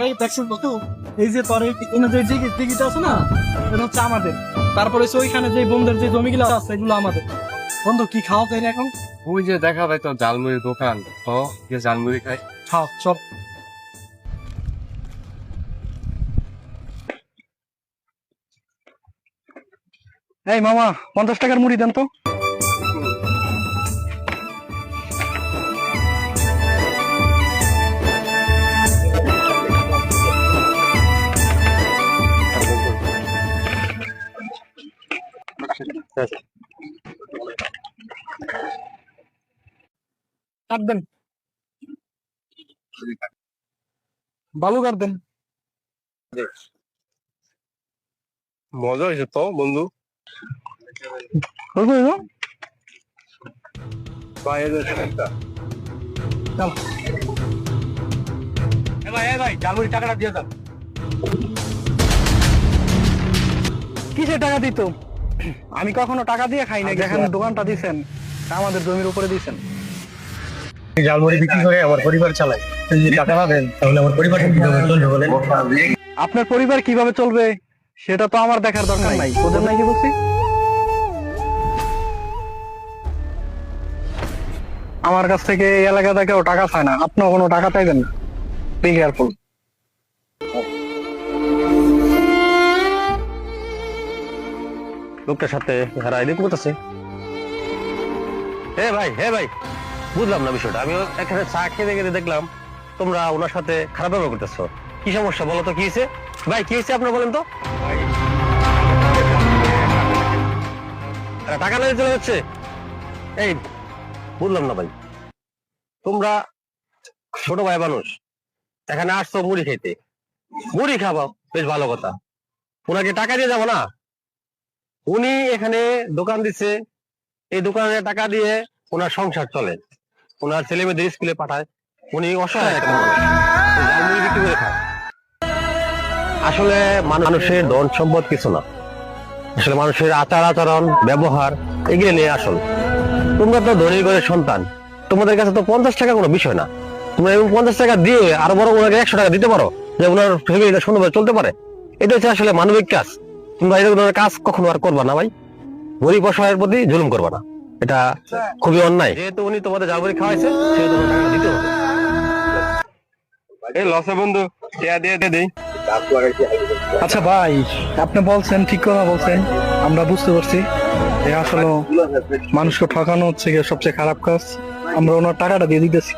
ভাই দেখছিস বন্ধু, এই যে তোর এখানে যে দিঘিটা আছে না, এটা হচ্ছে আমাদের। তারপরে ওইখানে যে বন্ধুদের যে জমিগুলো আছে এগুলো আমাদের। বন্ধু কি খাওয়া যায় এখন? ওই যে দেখা ভাই তো ঝালমুড়ির দোকান, তো যে ঝালমুড়ি খাই। খাও সব। এই মামা, 50 টাকার মুড়ি দেন তো। কাট দেন, বালু কাট দেন। মজা হয়েছে তো বন্ধু। ভাই একটা চল। ভাই ঝালমুড়ি টাকাটা দিয়ে দাও। কিসের টাকা দিত? আমি কখনো টাকা দিয়ে খাই না। যেখানে দোকানটা দিছেন আমাদের জমির উপরে দিছেন। ঝালমুড়ি বিক্রি করে আমার পরিবার চালাই। যদি টাকা না দেন তাহলে আমার পরিবার কিভাবে চলবে বলেন? আপনার পরিবার কিভাবে চলবে সেটা তো আমার দেখার দরকার নাই। ওদের নাই কি বলছি? আমার কাছ থেকে এই এলাকাতে কেউ টাকা চায় না, আপনিও কোনো টাকা চাইবেন না। Be careful. লোকটার সাথে হারা এদিকে করতেছে। হে ভাই বুঝলাম না বিষয়টা। আমি এখানে চা খেতে খেতে দেখলাম তোমরা ওনার সাথে খারাপ ব্যবহার করতেছো। কি সমস্যা বলো তো, কি হয়েছে? ভাই কি হয়েছে আপনার বলেন তো? টাকা নিয়ে চলে যাচ্ছে। এই বুঝলাম না ভাই, তোমরা ছোট ভাই মানুষ, এখানে আসছো মুড়ি খেতে, মুড়ি খাবো বেশ ভালো কথা, ওনাকে টাকা দিয়ে যাবো না? উনি এখানে দোকান দিচ্ছে, এই দোকানে টাকা দিয়ে ওনার সংসার চলে, ওনার ছেলে মেয়েদের স্কুলে পাঠায়। উনি অসহায় একটা মানুষ, ঝালমুড়ি বিক্রি করে খায়। আসলে মানুষের ধন সম্পদ কিছু না, আসলে মানুষের আচার আচরণ ব্যবহার এগুলো নিয়ে আসল। তোমরা তো ধনী ঘরের সন্তান, তোমাদের কাছে তো 50 টাকা কোনো বিষয় না। তোমরা এবং 50 টাকা দিয়ে আরো বড় ওনাকে 100 টাকা দিতে পারো, যে ওনার ফ্যামিলিটা সুন্দরভাবে চলতে পারে। এটা হচ্ছে আসলে মানবিক কাজ। তোমরা এই ধরনের কাজ কখনো আর করবা না ভাই। গরিব অসহায়ের প্রতি জুলুম করবা না, এটা খুবই অন্যায়। যেহেতু উনি তোমাদের ঝালমুড়ি খাওয়াইছে সেহেতু ওনার টাকা দিতে হবে। এই লসে বন্ধু টিয়া দিয়ে দেই। আচ্ছা ভাই, আপনি বলছেন, ঠিক কথা বলছেন, আমরা বুঝতে পারছি যে আসলে মানুষকে ঠকানো হচ্ছে গিয়ে সবচেয়ে খারাপ কাজ। আমরা ওনার টাকাটা দিয়ে দিতেছি।